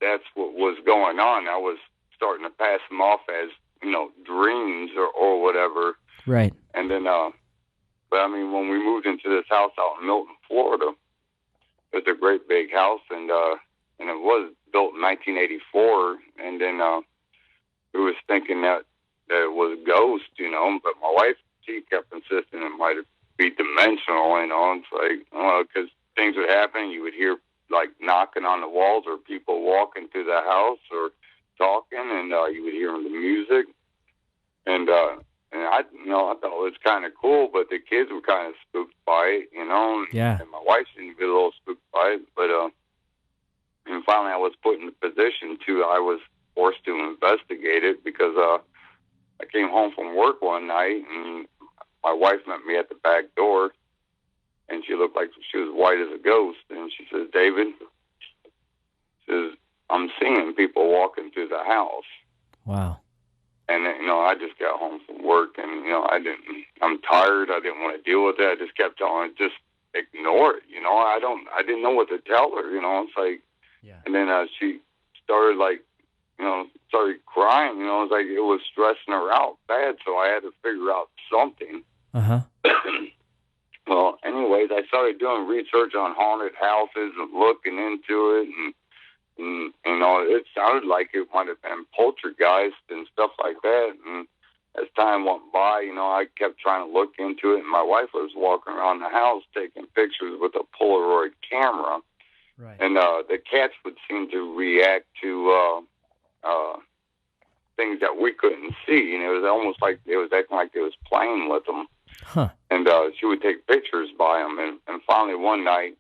that's what was going on. I was starting to pass them off as, dreams or whatever. Right. And then, but I mean, when we moved into this house out in Milton, Florida, it was a great big house, and it was built in 1984. And then we was thinking that it was a ghost, but my wife, she kept insisting it might be dimensional, It's like, because things would happen, you would hear like knocking on the walls or people walking through the house or talking, and you would hear the music, and I thought it was kind of cool, but the kids were kind of spooked by it, Yeah. and my wife seemed to be a little spooked by it, but and finally I was put in the position I was forced to investigate it because I came home from work one night, and my wife met me at the back door, and she looked like she was white as a ghost, and she says, David, I'm seeing people walking through the house. Wow. And, I just got home from work, and, I'm tired. I didn't want to deal with it. I just kept telling her, just ignore it. I didn't know what to tell her, It's like, yeah. And then she started started crying, It's like it was stressing her out bad, so I had to figure out something. Uh-huh. Well, anyways, I started doing research on haunted houses and looking into it, and it sounded like it might have been poltergeist and stuff like that. And as time went by, I kept trying to look into it, and my wife was walking around the house taking pictures with a Polaroid camera. Right. And the cats would seem to react to things that we couldn't see, and it was almost like it was acting like it was playing with them. Huh. And she would take pictures by them, and finally one night,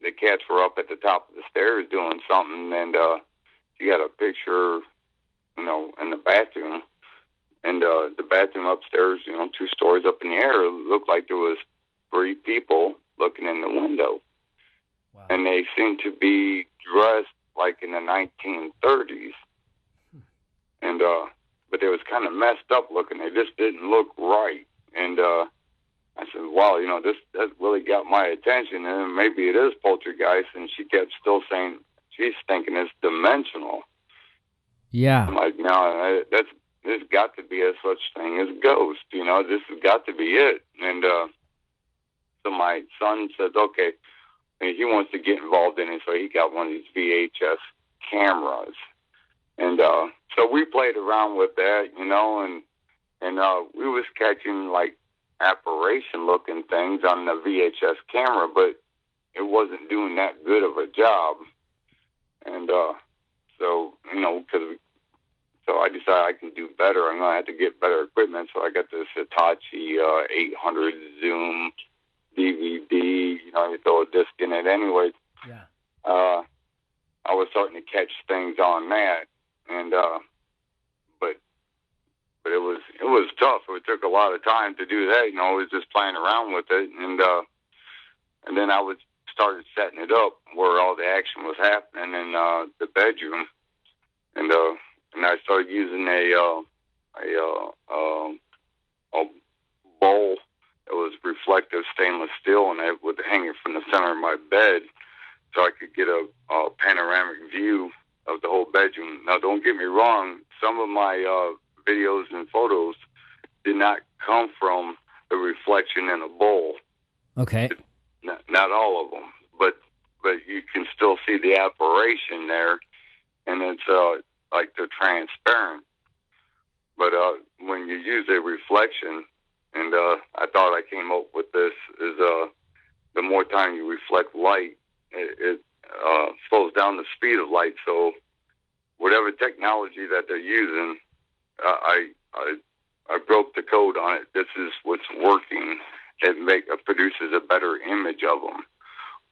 the cats were up at the top of the stairs doing something, and she got a picture, in the bathroom, and the bathroom upstairs, 2 stories up in the air, looked like there was 3 people looking in the window. Wow. And they seemed to be dressed like in the 1930s, and but they was kind of messed up looking. They just didn't look right. And I said, wow, that really got my attention, and maybe it is poltergeist. And she kept still saying she's thinking it's dimensional. Yeah. I'm like, no, there's got to be a such thing as ghost. This has got to be it. And so my son says, okay, and he wants to get involved in it, so he got one of these VHS cameras. And so we played around with that, and we was catching like apparition-looking things on the VHS camera, but it wasn't doing that good of a job. And so I decided I can do better. I'm going to have to get better equipment, so I got this Hitachi 800 Zoom DVD. You throw a disc in it anyway. Yeah. I was starting to catch things on that, and but it was tough. It took a lot of time to do that. I was just playing around with it, and then I started setting it up where all the action was happening in the bedroom, and I started using a bowl that was reflective stainless steel, and I would hang it from the center of my bed so I could get a panoramic view of the whole bedroom. Now, don't get me wrong, some of my videos and photos did not come from the reflection in a bowl. Okay. Not all of them, but you can still see the apparition there, and it's like they're transparent. But when you use a reflection, and I thought I came up with this, is the more time you reflect light, it slows down the speed of light. So whatever technology that they're using, I broke the code on it. This is what's working. It produces a better image of them.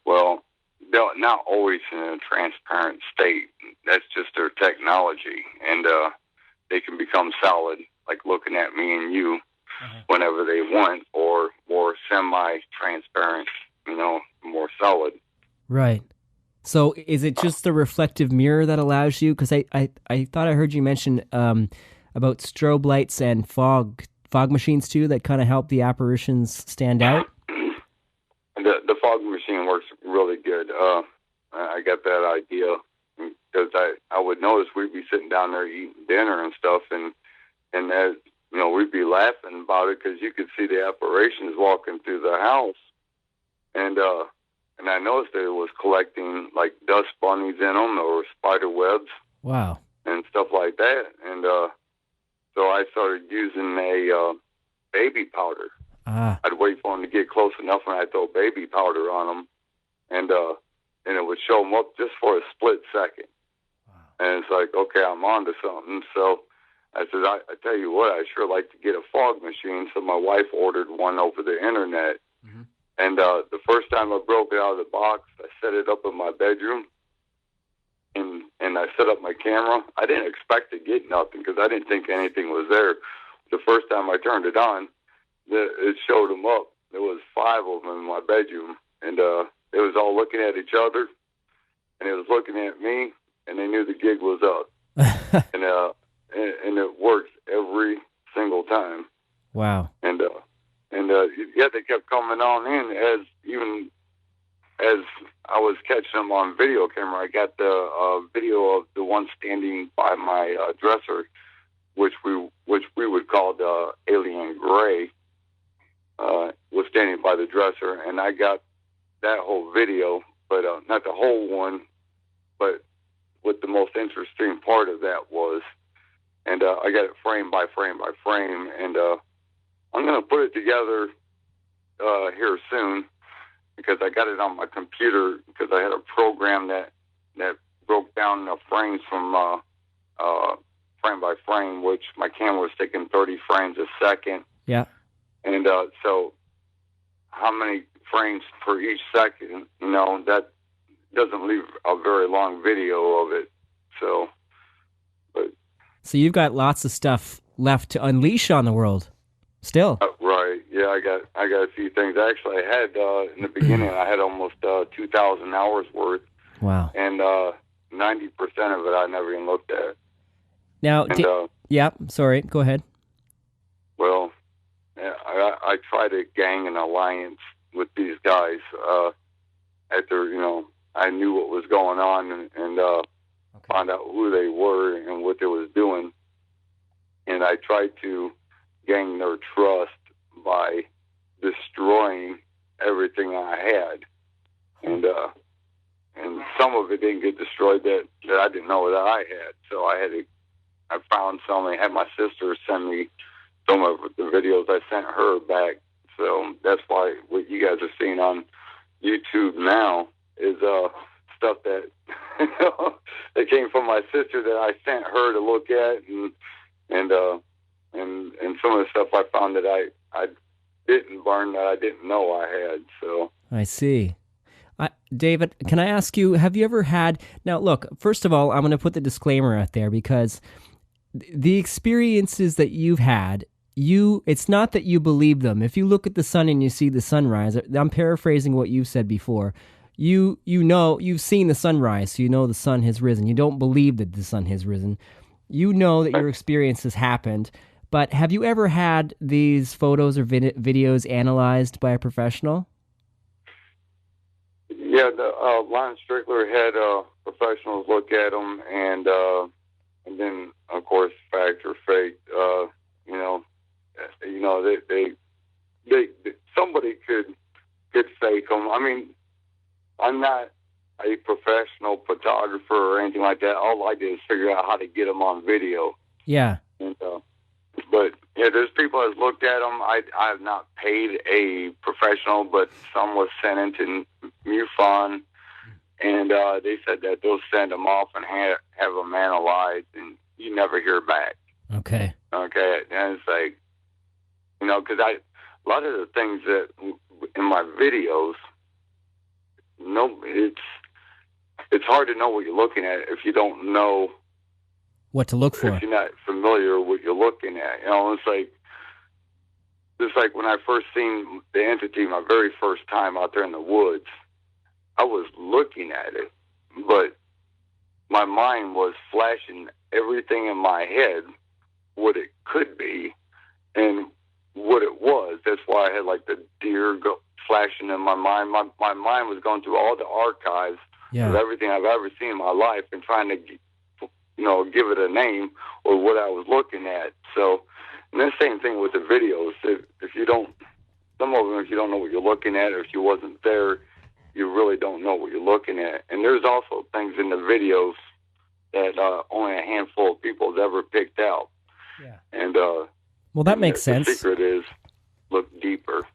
Well, they're not always in a transparent state. That's just their technology, and they can become solid, like looking at me and you, whenever they want, or more semi-transparent, more solid. Right. So is it just the reflective mirror that allows you? Because I thought I heard you mention about strobe lights and fog machines too that kind of help the apparitions stand out. The fog machine works really good. I got that idea because I would notice we'd be sitting down there eating dinner and stuff, and that, you know, we'd be laughing about it because you could see the apparitions walking through the house, and I noticed that it was collecting like dust bunnies in them or spider webs. Wow. And stuff like that, and so I started using a baby powder. I'd wait for them to get close enough, and I'd throw baby powder on them, and it would show them up just for a split second. Wow. And it's like, okay, I'm on to something. So I said, I tell you what, I sure like to get a fog machine. So my wife ordered one over the internet. Mm-hmm. And the first time I broke it out of the box, I set it up in my bedroom, and I set up my camera. I didn't expect to get nothing because I didn't think anything was there. The first time I turned it on, it showed them up. There was 5 of them in my bedroom, and it was all looking at each other, and it was looking at me, and they knew the gig was up. and it worked every single time. Wow. And yeah, they kept coming on in as I was catching them on video camera. I got the video of the one standing by my dresser, which we would call the alien gray, was standing by the dresser, and I got that whole video, but not the whole one, but what the most interesting part of that was, and I got it frame by frame by frame, and I'm going to put it together here soon, because I got it on my computer, because I had a program that broke down the frames from frame by frame, which my camera was taking 30 frames a second. Yeah. And so how many frames per each second, you know, that doesn't leave a very long video of it. So you've got lots of stuff left to unleash on the world still. Right. Yeah, I got a few things. Actually, I had in the beginning, I had almost 2,000 hours worth. Wow. And 90% of it I never even looked at. Now, yeah, sorry, go ahead. Well, I tried to gang an alliance with these guys after, you know, I knew what was going on and found out who they were and what they was doing. And I tried to gain their trust by destroying everything I had. And some of it didn't get destroyed that I didn't know that I had. So I found some. I had my sister send me some of the videos. I sent her back. So that's why what you guys are seeing on YouTube now is stuff that that came from my sister that I sent her to look at, and some of the stuff I found that I didn't learn that I didn't know I had. So I see. David, can I ask you, have you ever had... Now, look, first of all, I'm going to put the disclaimer out there, because the experiences that you've had, it's not that you believe them. If you look at the sun and you see the sunrise, I'm paraphrasing what you've said before, you know, you've seen the sunrise, so you know the sun has risen. You don't believe that the sun has risen. You know that your experience has happened, but have you ever had these photos or videos analyzed by a professional? Yeah, the Lon Strickler had professionals look at them, and then of course fact or fake. They somebody could fake them. I mean, I'm not a professional photographer or anything like that. All I did is figure out how to get them on video. Yeah. And, but yeah, there's people that looked at them. I have not paid a professional, but some was sent into MUFON, and they said that they'll send them off and have them analyzed, and you never hear back. Okay. Okay, and it's like, you know, because a lot of the things that in my videos, it's hard to know what you're looking at if you don't know what to look for. If you're not familiar with what you're looking at, you know, it's like when I first seen the entity my very first time out there in the woods, I was looking at it, but my mind was flashing everything in my head, what it could be and what it was. That's why I had like the deer flashing in my mind. My mind was going through all the archives of everything I've ever seen in my life and trying to give it a name or what I was looking at. So, and the same thing with the videos. If you don't, some of them, if you don't know what you're looking at, or if you wasn't there, you really don't know what you're looking at. And there's also things in the videos that only a handful of people have ever picked out. Yeah. And well, that makes sense. The secret is look deeper.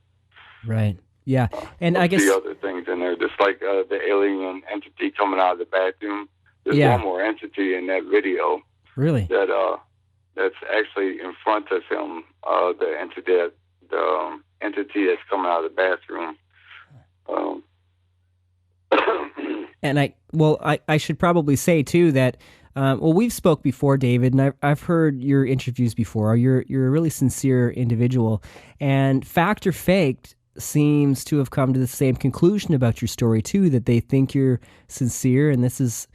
Right. Yeah. And I guess the other things in there, just like the alien entity coming out of the bathroom. There's one more entity in that video. Really? That's actually in front of him. The entity that's coming out of the bathroom. And I should probably say too that we've spoke before, David, and I've heard your interviews before. You're a really sincere individual, and Fact or Faked seems to have come to the same conclusion about your story too, that they think you're sincere and this is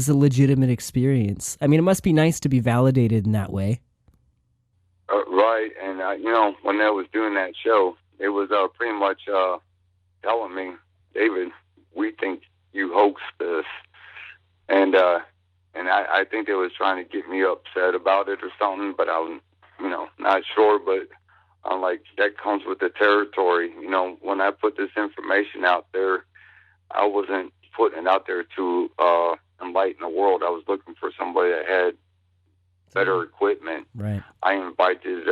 a legitimate experience. I mean, it must be nice to be validated in that way. Right, and when I was doing that show, it was pretty much telling me, David, we think you hoaxed this, and I think they was trying to get me upset about it or something, but I'm not sure. But I'm like, that comes with the territory. When I put this information out there, I wasn't putting it out there to enlighten the world. I was looking for somebody that had better equipment. Right. I invited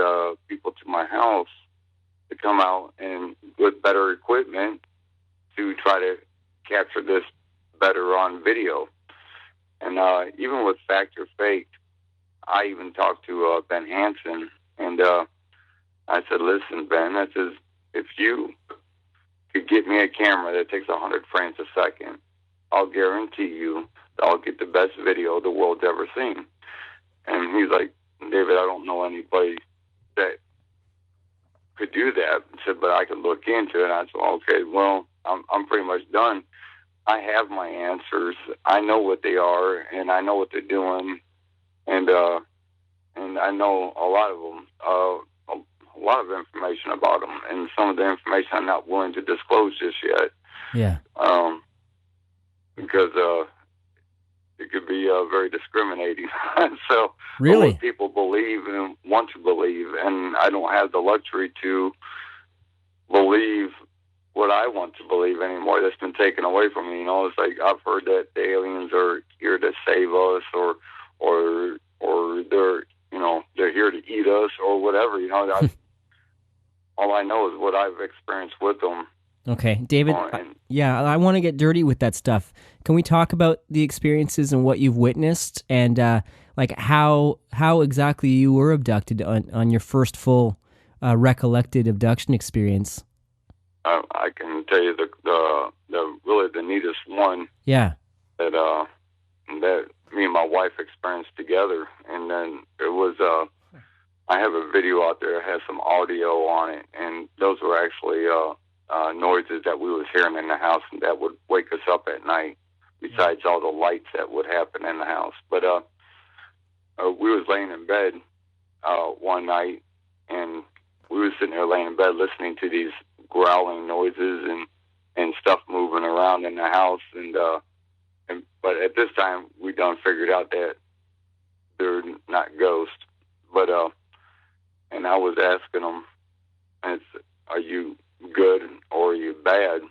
people to my house to come out and with better equipment to try to capture this better on video. And even with Fact or Fake, I even talked to Ben Hansen, and I said, listen, Ben, I says, if you could get me a camera that takes 100 frames a second, I'll guarantee you that I'll get the best video the world's ever seen. And he's like, David, I don't know anybody that could do that. I said, but I could look into it. And I said, okay, well, I'm pretty much done. I have my answers. I know what they are, and I know what they're doing, and I know a lot of them, a lot of information about them, and some of the information I'm not willing to disclose just yet. Yeah. Because it could be very discriminating. So really, what people believe and want to believe, and I don't have the luxury to believe what I want to believe anymore. That's been taken away from me. It's like I've heard that the aliens are here to save us, or they're here to eat us, or whatever. All I know is what I've experienced with them. Okay, David. I want to get dirty with that stuff. Can we talk about the experiences and what you've witnessed, and how exactly you were abducted on your first full recollected abduction experience? I can tell you the really the neatest one. Yeah. That me and my wife experienced together, and then it was I have a video out there that has some audio on it, and those were actually noises that we was hearing in the house, and that would wake us up at night. Besides all the lights that would happen in the house, but we was laying in bed one night, and we was sitting there laying in bed listening to these growling noises and stuff moving around in the house, but at this time we done figured out that they're not ghosts, but and I was asking them, are you good or are you bad,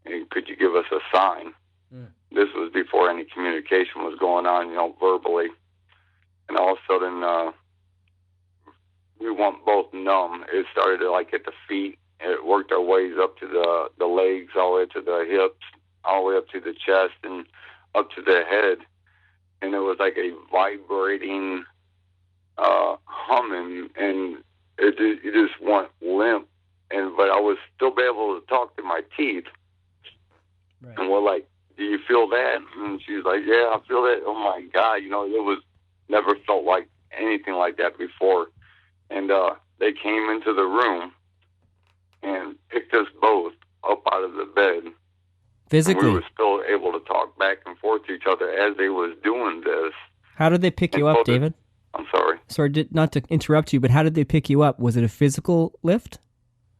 and could you give us a sign? This was before any communication was going on, verbally, and all of a sudden we went both numb. It started at the feet. It worked our ways up to the legs, all the way to the hips, all the way up to the chest, and up to the head. And it was like a vibrating, humming, and it just went limp. But I was still be able to talk to my teeth. Right. And we're like, do you feel that? And she's like, yeah, I feel that. Oh my God, it was never felt like anything like that before. And they came into the room and picked us both up out of the bed. Physically? And we were still able to talk back and forth to each other as they was doing this. How did they pick you up, David? I'm sorry. Sorry, not to interrupt you, but how did they pick you up? Was it a physical lift?